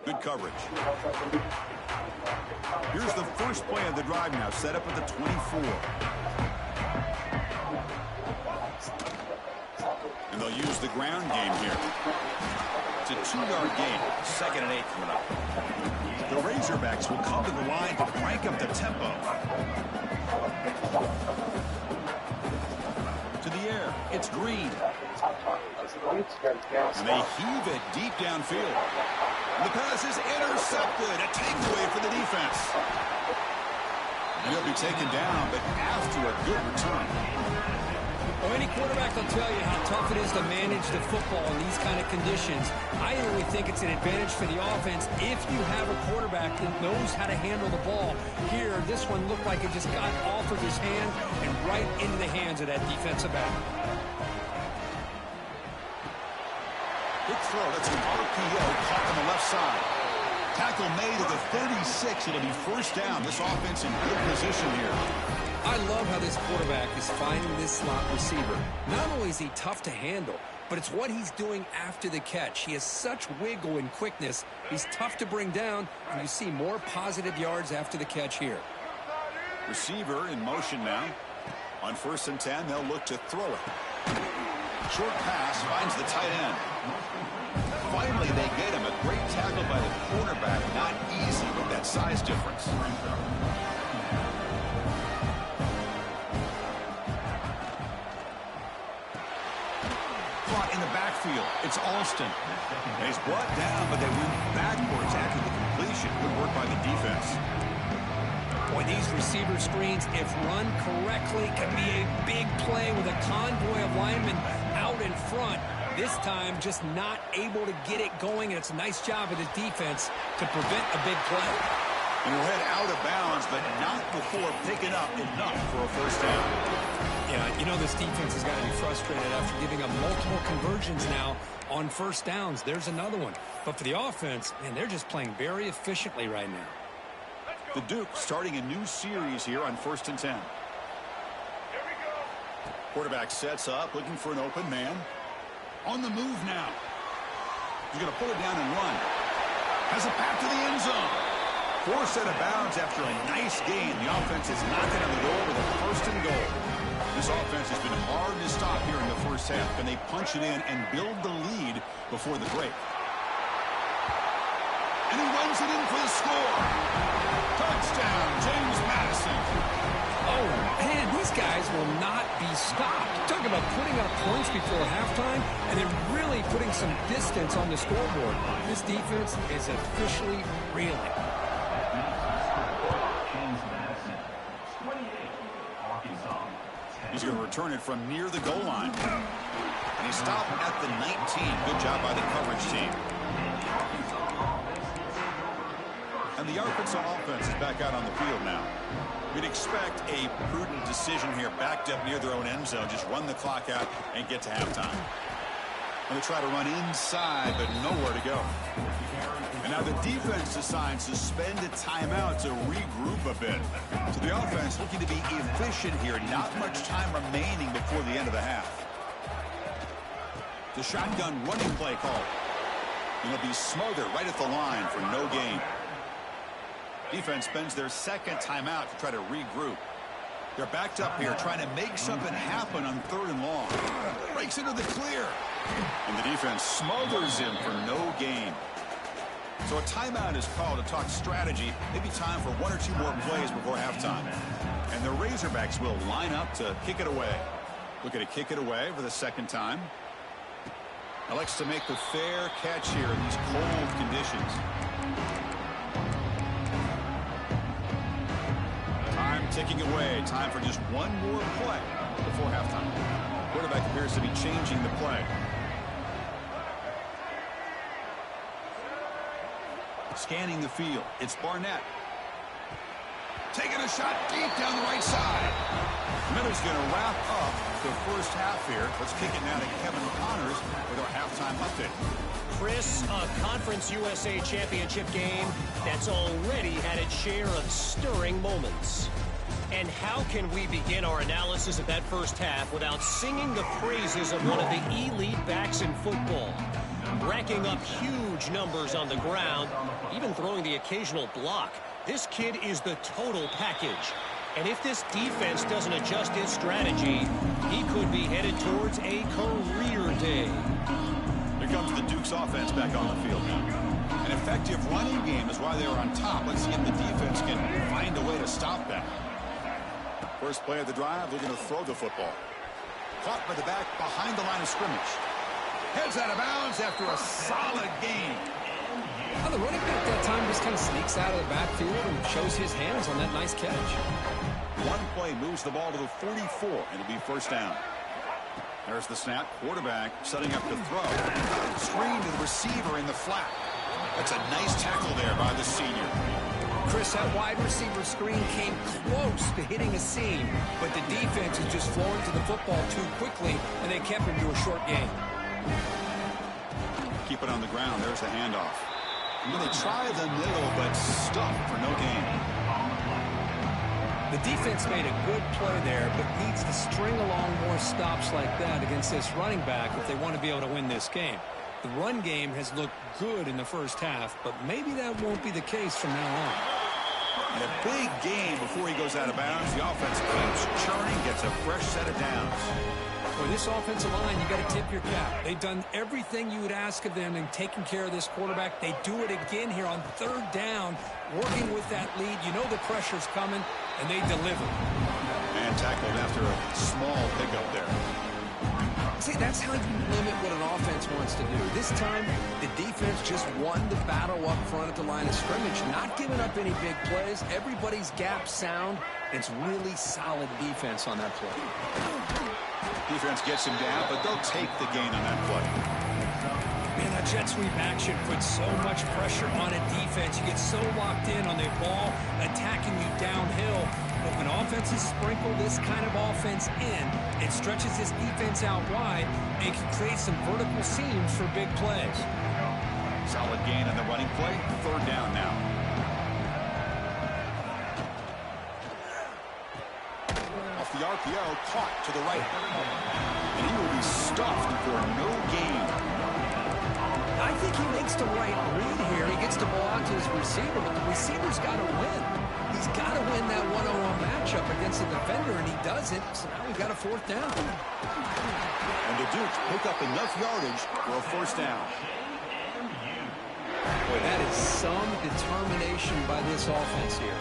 Good coverage. Here's the first play of the drive now, set up at the 24. And they'll use the ground game here. It's a 2-yard gain, 2nd and 8 coming up. The Razorbacks will come to the line to crank up the tempo. To the air, it's Green. And they heave it deep downfield. The pass is intercepted. A takeaway for the defense. And he'll be taken down, but after a good return. Well, any quarterback will tell you how tough it is to manage the football in these kind of conditions. I really think it's an advantage for the offense if you have a quarterback that knows how to handle the ball. Here, this one looked like it just got off of his hand and right into the hands of that defensive back. Quick throw. That's an RPO caught on the left side. Tackle made at the 36. It'll be first down. This offense in good position here. I love how this quarterback is finding this slot receiver. Not only is he tough to handle, but it's what he's doing after the catch. He has such wiggle and quickness. He's tough to bring down, and you see more positive yards after the catch here. Receiver in motion now. On 1st and 10, they'll look to throw it. Short pass finds the tight end. Finally, they get him. A great tackle by the cornerback. Not easy with that size difference. Caught in the backfield. It's Alston. He's brought down, but they went backwards after the completion. Good work by the defense. Boy, these receiver screens, if run correctly, can be a big play with a convoy of linemen out in front. This time, just not able to get it going, and it's a nice job of the defense to prevent a big play. And he'll head out of bounds, but not before picking up enough for a first down. Yeah, you know this defense has got to be frustrated after giving up multiple conversions now on first downs. There's another one. But for the offense, man, they're just playing very efficiently right now. The Duke starting a new series here on 1st and 10. Quarterback sets up, looking for an open man. On the move now. He's going to pull it down and run. Has a path to the end zone. Forced out of bounds after a nice gain. The offense is knocking on the door with a 1st and goal. This offense has been hard to stop here in the first half. Can they punch it in and build the lead before the break? And he runs it in for the score. Touchdown, James Madison. Oh, man, these guys will not be stopped. Talk about putting up points before halftime and then really putting some distance on the scoreboard. This defense is officially reeling. He's going to return it from near the goal line. And he stopped at the 19. Good job by the coverage team. And the Arkansas offense is back out on the field now. We'd expect a prudent decision here, backed up near their own end zone. Just run the clock out and get to halftime. And they try to run inside, but nowhere to go. And now the defense decides to spend a timeout to regroup a bit. So the offense looking to be efficient here. Not much time remaining before the end of the half. The shotgun running play call. And it'll be smothered right at the line for no gain. Defense spends their 2nd timeout to try to regroup. They're backed up here trying to make something happen on 3rd and long. Breaks into the clear. And the defense smothers him for no gain. So a timeout is called to talk strategy. Maybe time for 1 or 2 more plays before halftime. And the Razorbacks will line up to kick it away. Looking to kick it away for the 2nd time. Elects to make the fair catch here in these cold conditions. ticking away. Time for just one more play before halftime. Quarterback appears to be changing the play. Scanning the field. It's Barnett. Taking a shot deep down the right side. Miller's going to wrap up the first half here. Let's kick it now to Kevin Connors with our halftime update. Chris, a Conference USA Championship game that's already had its share of stirring moments. And how can we begin our analysis of that first half without singing the praises of one of the elite backs in football? Racking up huge numbers on the ground, even throwing the occasional block. This kid is the total package. And if this defense doesn't adjust its strategy, he could be headed towards a career day. Here comes the Duke's offense back on the field now. An effective running game is why they were on top. Let's see if the defense can find a way to stop that. First play of the drive, they're going to throw the football. Caught by the back behind the line of scrimmage. Heads out of bounds after a solid game. Well, the running back that time just kind of sneaks out of the backfield and shows his hands on that nice catch. One play moves the ball to the 44, and it'll be first down. There's the snap. Quarterback setting up to throw. Screen to the receiver in the flat. That's a nice tackle there by the senior. Chris, that wide receiver screen came close to hitting a seam, but the defense is just flowing to the football too quickly, and they kept him to a short gain. Keep it on the ground. There's the handoff. They try the middle, but stuffed for no gain. The defense made a good play there, but needs to string along more stops like that against this running back if they want to be able to win this game. The run game has looked good in the first half, but maybe that won't be the case from now on. And a big game before he goes out of bounds. The offense keeps churning, gets a fresh set of downs. For this offensive line, you got to tip your cap. They've done everything you would ask of them in taking care of this quarterback. They do it again here on third down, working with that lead. You know the pressure's coming, and they deliver. And tackled after a small pickup there. See, that's how you limit what an offense wants to do. This time, the defense just won the battle up front at the line of scrimmage, not giving up any big plays. Everybody's gap sound. It's really solid defense on that play. Defense gets him down, but they'll take the gain on that play. Man, that jet sweep action puts so much pressure on a defense. You get so locked in on their ball attacking you downhill. But when offenses sprinkle this kind of offense in, it stretches this defense out wide and can create some vertical seams for big plays. Solid gain on the running play. Third down now. Off the RPO, caught to the right. And he will be stuffed for no gain. I think he makes the right read here. He gets the ball out to his receiver, but the receiver's got to win. He's got to win that one-on-one matchup against the defender, and he doesn't. So now we've got a fourth down. And the Dukes pick up enough yardage for a first down. Boy, that is some determination by this offense here.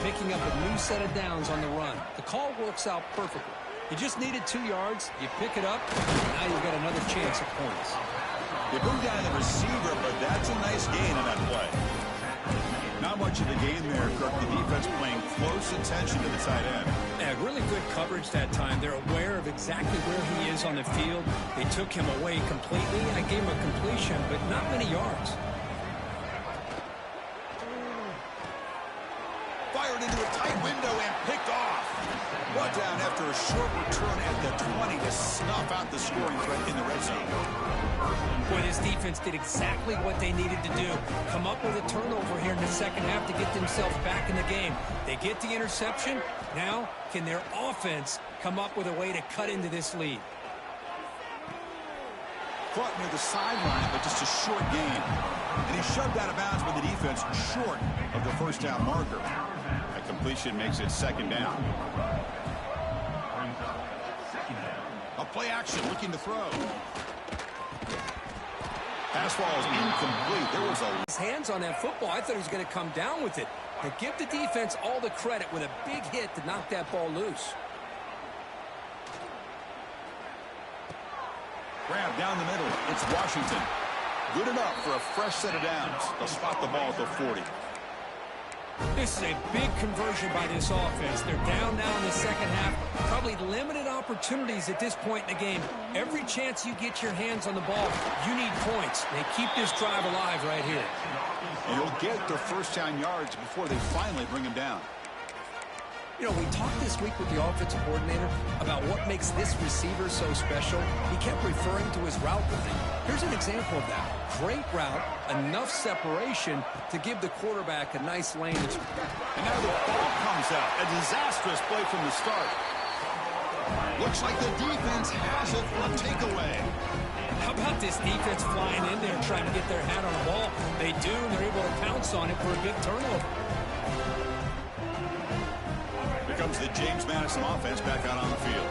Picking up a new set of downs on the run. The call works out perfectly. You just needed 2 yards. You pick it up, and now you've got another chance at points. They bring down the receiver, but that's a nice gain on that play. Not much of the game there, Kirk. The defense playing close attention to the tight end. Yeah, really good coverage that time. They're aware of exactly where he is on the field. They took him away completely. I gave him a completion, but not many yards. Fired into a tight window and picked off. Brought down after a short return at the 20 to snuff out the scoring threat in the red zone. Boy, this defense did exactly what they needed to do. Come up with a turnover here in the second half to get themselves back in the game. They get the interception. Now, can their offense come up with a way to cut into this lead? Caught near the sideline, but just a short gain. And he's shoved out of bounds by the defense short of the first down marker. That completion makes it second down. A play action looking to throw. Pass ball is incomplete. There was his hands on that football. I thought he was going to come down with it. But give the defense all the credit with a big hit to knock that ball loose. Grab down the middle. It's Washington. Good enough for a fresh set of downs. They'll spot the ball at the 40. This is a big conversion by this offense. They're down now in the second half. Probably limited opportunities at this point in the game. Every chance you get your hands on the ball, you need points. They keep this drive alive right here. And you'll get their first down yards before they finally bring them down. You know, we talked this week with the offensive coordinator about what makes this receiver so special. He kept referring to his route running. Here's an example of that. Great route, enough separation to give the quarterback a nice lane. And now the ball comes out. A disastrous play from the start. Looks like the defense has it for a takeaway. How about this defense flying in there trying to get their hat on the ball? They do, and they're able to pounce on it for a big turnover. Here comes the James Madison offense back out on the field.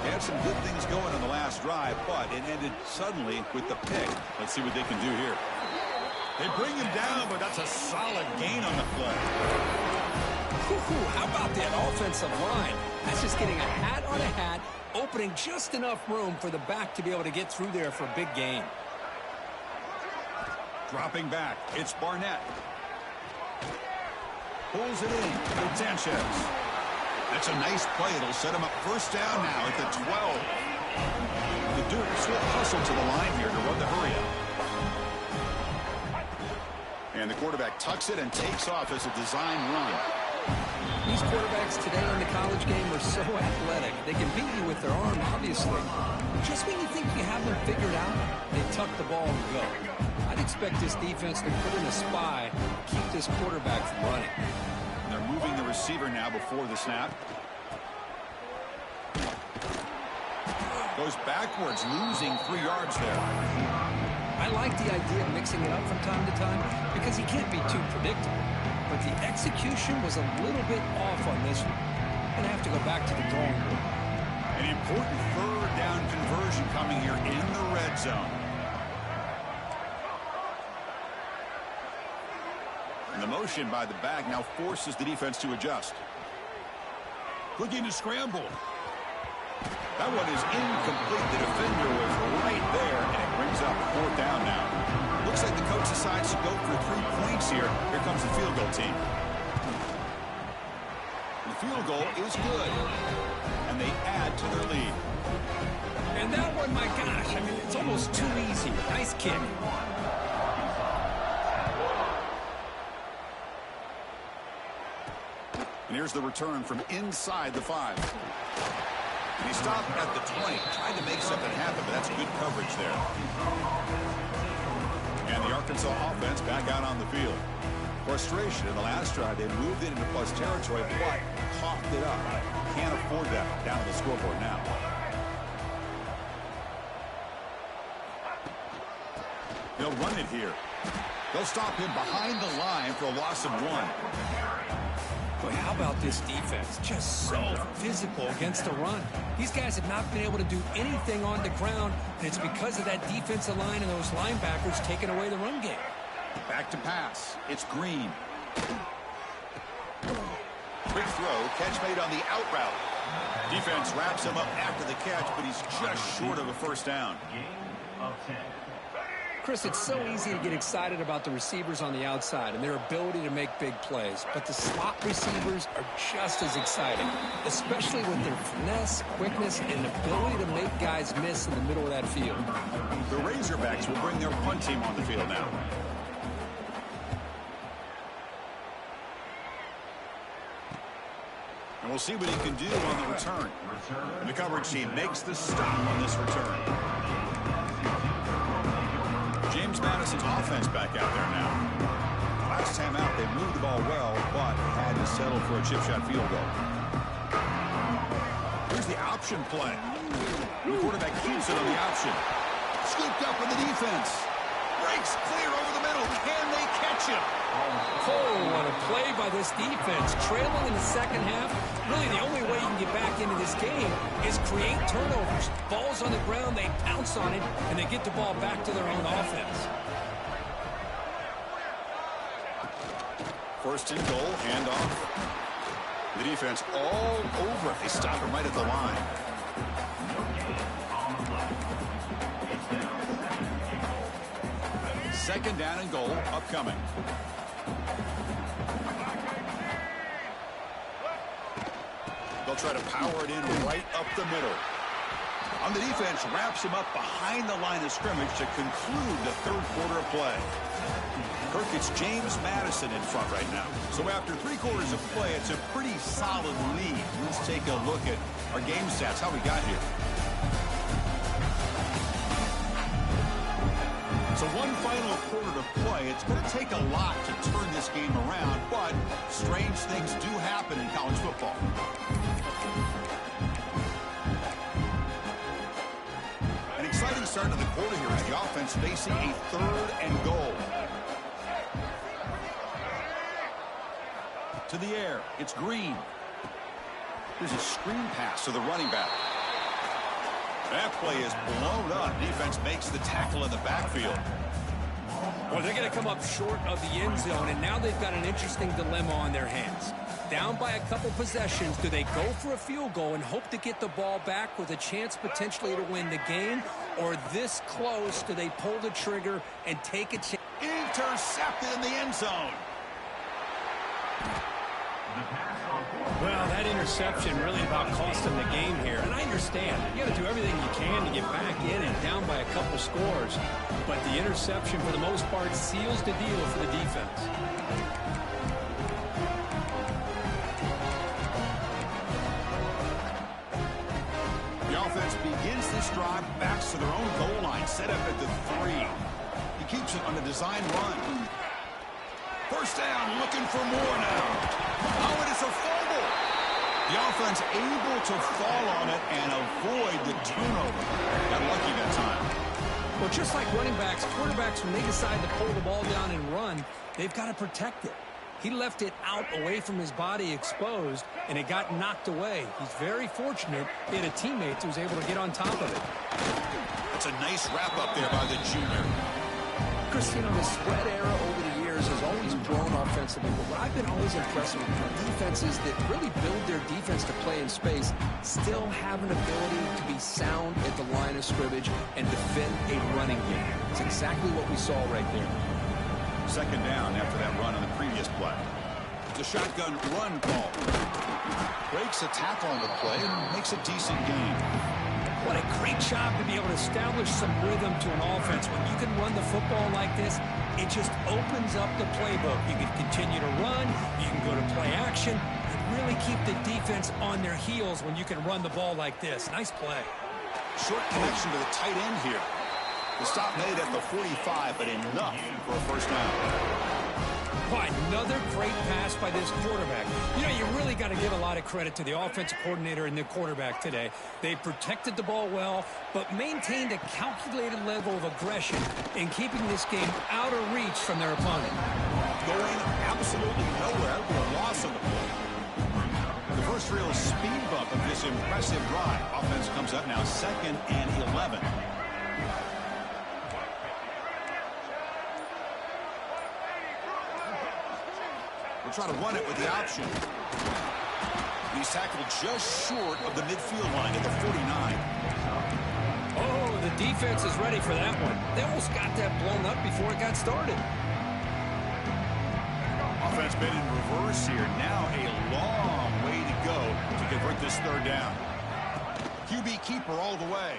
They had some good things going on the last drive, but it ended suddenly with the pick. Let's see what they can do here. They bring him down, but that's a solid gain on the play. How about that offensive line? That's just getting a hat on a hat, opening just enough room for the back to be able to get through there for a big gain. Dropping back, it's Barnett. Pulls it in with Sanchez. That's a nice play. It'll set him up first down now at the 12. The Dukes will hustle to the line here to run the hurry up. And the quarterback tucks it and takes off as a design run. These quarterbacks today in the college game are so athletic. They can beat you with their arm, obviously. Just when you think you have them figured out, they tuck the ball and go. I'd expect this defense to put in a spy, keep this quarterback from running. They're moving the receiver now before the snap. Goes backwards, losing 3 yards there. I like the idea of mixing it up from time to time because he can't be too predictable. But the execution was a little bit off on this one. Going to have to go back to the drawing board. An important third down conversion coming here in the red zone. And the motion by the back now forces the defense to adjust. Looking to scramble. That one is incomplete. The defender was right there, and it brings up 4th down now. Looks like the coach decides to go for 3 points here. Here comes the field goal team. The field goal is good, and they add to their lead. And that one, my gosh, I mean, it's almost too easy. Nice kick. And here's the return from inside the 5. And he stopped at the 20, trying to make something happen, but that's good coverage there. And the Arkansas offense back out on the field. Frustration in the last drive. They moved into plus territory, but coughed it up. Can't afford that down on the scoreboard now. They'll run it here. They'll stop him behind the line for a loss of 1. Boy, how about this defense? Just so physical against the run. These guys have not been able to do anything on the ground, and it's because of that defensive line and those linebackers taking away the run game. Back to pass. It's Green. Quick throw. Catch made on the out route. Defense wraps him up after the catch, but he's just short of a first down. Chris, it's so easy to get excited about the receivers on the outside and their ability to make big plays, but the slot receivers are just as exciting, especially with their finesse, quickness, and ability to make guys miss in the middle of that field. The Razorbacks will bring their punt team on the field now. And we'll see what he can do on the return. And the coverage team makes the stop on this return. James Madison's offense back out there now. Last time out, they moved the ball well, but had to settle for a chip shot field goal. Here's the option play. The quarterback keeps it on the option. Scooped up with the defense. Breaks clear over the middle. Can they catch him? Oh, what a play by this defense. Trailing in the second half. Really, the only way you can get back into this game is create turnovers. Ball's on the ground, they pounce on it, and they get the ball back to their own offense. First and goal, handoff. The defense all over it. They stop him right at the line. Second down and goal upcoming. They'll try to power it in right up the middle. On the defense, wraps him up behind the line of scrimmage to conclude the third quarter of play. Kirk, it's James Madison in front right now. So after 3 quarters of play, it's a pretty solid lead. Let's take a look at our game stats, how we got here. So one final quarter to play. It's going to take a lot to turn this game around, but strange things do happen in college football. An exciting start to the quarter here as the offense facing a 3rd and goal. To the air, it's Green. There's a screen pass to the running back. That play is blown up. Defense makes the tackle in the backfield. Well, they're going to come up short of the end zone, and now they've got an interesting dilemma on their hands. Down by a couple possessions, do they go for a field goal and hope to get the ball back with a chance potentially to win the game? Or this close, do they pull the trigger and take a chance? Intercepted in the end zone. Well, that interception really about cost them the game here. And I understand. You got to do everything you can to get back in and down by a couple scores. But the interception, for the most part, seals the deal for the defense. The offense begins this drive, backs to their own goal line, set up at the 3. He keeps it on a design run. First down, looking for more now. Oh, it is a fumble. The offense able to fall on it and avoid the turnover. Got lucky that time. Well, just like running backs, quarterbacks, when they decide to pull the ball down and run, they've got to protect it. He left it out away from his body exposed, and it got knocked away. He's very fortunate he had a teammate who was able to get on top of it. That's a nice wrap up there by the junior. Chris, you know, the spread era over the years has always grown offensively, but what I've been always impressed with defenses that really build their defense to play in space still have an ability to be sound at the line of scrimmage and defend a running game. It's exactly what we saw right there. Second down after that run on the previous play. It's a shotgun run call. Breaks a tackle on the play and makes a decent gain. What a great job to be able to establish some rhythm to an offense. When you can run the football like this, it just opens up the playbook. You can continue to run. You can go to play action. And really keep the defense on their heels when you can run the ball like this. Nice play. Short connection to the tight end here. The stop made at the 45, but enough for a first down. Boy, another great pass by this quarterback. You know, you really got to give a lot of credit to the offensive coordinator and the quarterback today. They protected the ball well, but maintained a calculated level of aggression in keeping this game out of reach from their opponent. Going absolutely nowhere with a loss on the play. The first real speed bump of this impressive drive. Offense comes up now 2nd and 11. Try to run it with the option. He's tackled just short of the midfield line at the 49. Oh, the defense is ready for that one. They almost got that blown up before it got started. Offense been in reverse here. Now a long way to go to convert this third down. QB keeper all the way.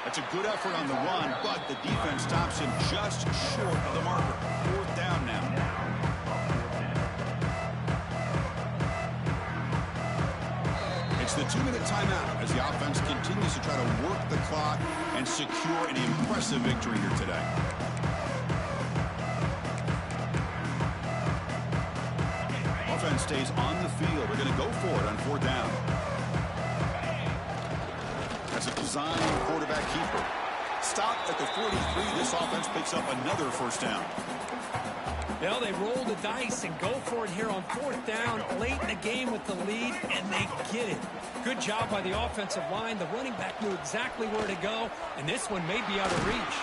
That's a good effort on the run, but the defense stops him just short of the marker. 4th down now. It's the 2-minute timeout as the offense continues to try to work the clock and secure an impressive victory here today. Offense stays on the field. They're going to go for it on 4th down. That's a design quarterback keeper. Stop at the 43. This offense picks up another first down. Well, they roll the dice and go for it here on 4th down, late in the game with the lead, and they get it. Good job by the offensive line. The running back knew exactly where to go, and this one may be out of reach.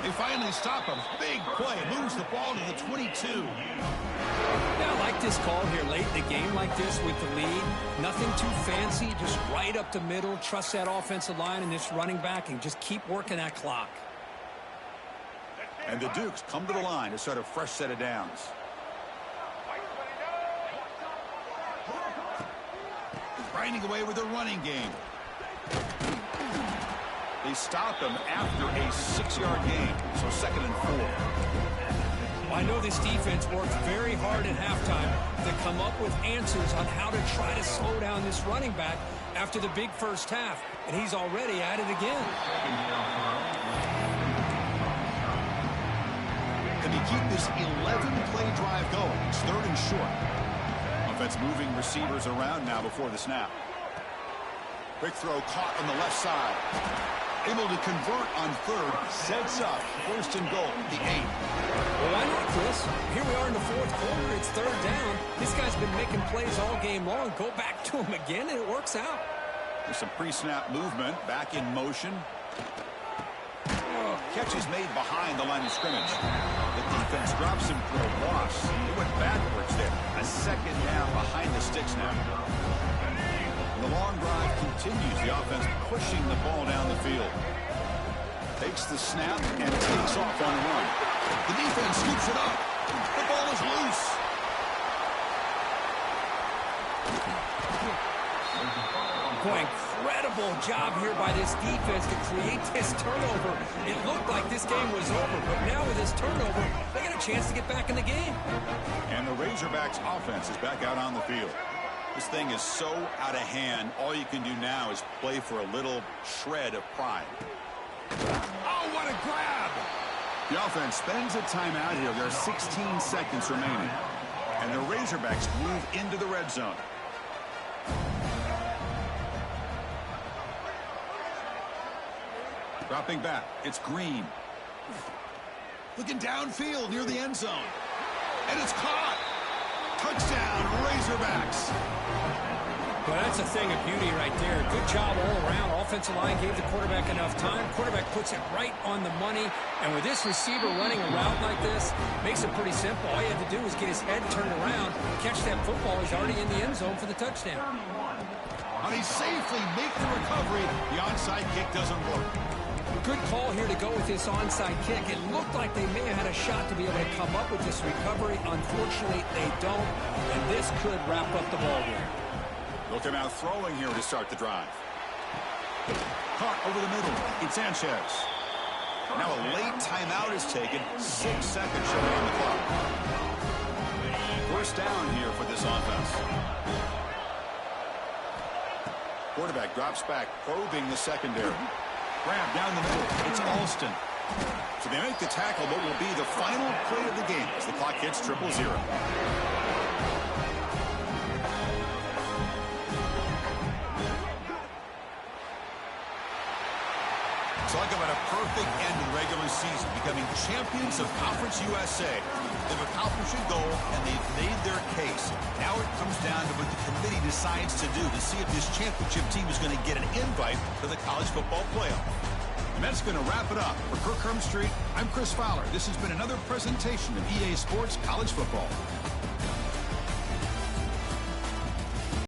They finally stop him. Big play. Moves the ball to the 22. Yeah, I like this call here late in the game like this with the lead. Nothing too fancy, just right up the middle. Trust that offensive line and this running back and just keep working that clock. And the Dukes come to the line to start a fresh set of downs. finding a way with a running game. They stop him after a 6-yard gain, so 2nd and 4. Well, I know this defense worked very hard at halftime to come up with answers on how to try to slow down this running back after the big first half, and he's already at it again. Can he keep this 11-play drive going? It's 3rd and short. Offense moving receivers around now before the snap. Quick throw caught on the left side. Able to convert on 3rd. Sets up 1st and goal, the 8. Well, why not, Chris? Here we are in the 4th quarter. It's 3rd down. This guy's been making plays all game long. Go back to him again, and it works out. There's some pre-snap movement. Back in motion. Catch is made behind the line of scrimmage. The defense drops him for a loss. He went backwards there. A 2nd down behind the sticks now. The long drive continues. The offense pushing the ball down the field. Takes the snap and takes off on the run. The defense scoops it up. The ball is loose. Boy, incredible job here by this defense to create this turnover. It looked like this game was over, but now with this turnover, they got a chance to get back in the game. And the Razorbacks offense is back out on the field. This thing is so out of hand, all you can do now is play for a little shred of pride. Oh, what a grab! The offense spends a timeout here. There are 16 seconds remaining. And the Razorbacks move into the red zone. Dropping back, it's Green. Looking downfield near the end zone. And it's caught! Touchdown, Razorbacks! Well, that's a thing of beauty right there. Good job all around. Offensive line gave the quarterback enough time. Quarterback puts it right on the money. And with this receiver running a route like this, makes it pretty simple. All you have to do is get his head turned around, catch that football. He's already in the end zone for the touchdown. And he safely makes the recovery. The onside kick doesn't work. Good call here to go with this onside kick. It looked like they may have had a shot to be able to come up with this recovery. Unfortunately, they don't. And this could wrap up the ball game. Looking out throwing here to start the drive. Caught over the middle. It's Sanchez. Now a late timeout is taken. 6 seconds showing on the clock. 1st down here for this offense. Quarterback drops back, probing the secondary. Grab down the middle. It's Alston. So they make the tackle, but will be the final play of the game as the clock hits 0-0. Talk about a perfect end to the regular season, becoming champions of Conference USA. They've accomplished a goal, and they've made their case. Now it comes down to what the committee decides to do to see if this championship team is going to get an invite to the college football playoff. And that's going to wrap it up. For Kirk Hermstreet, I'm Chris Fowler. This has been another presentation of EA Sports College Football.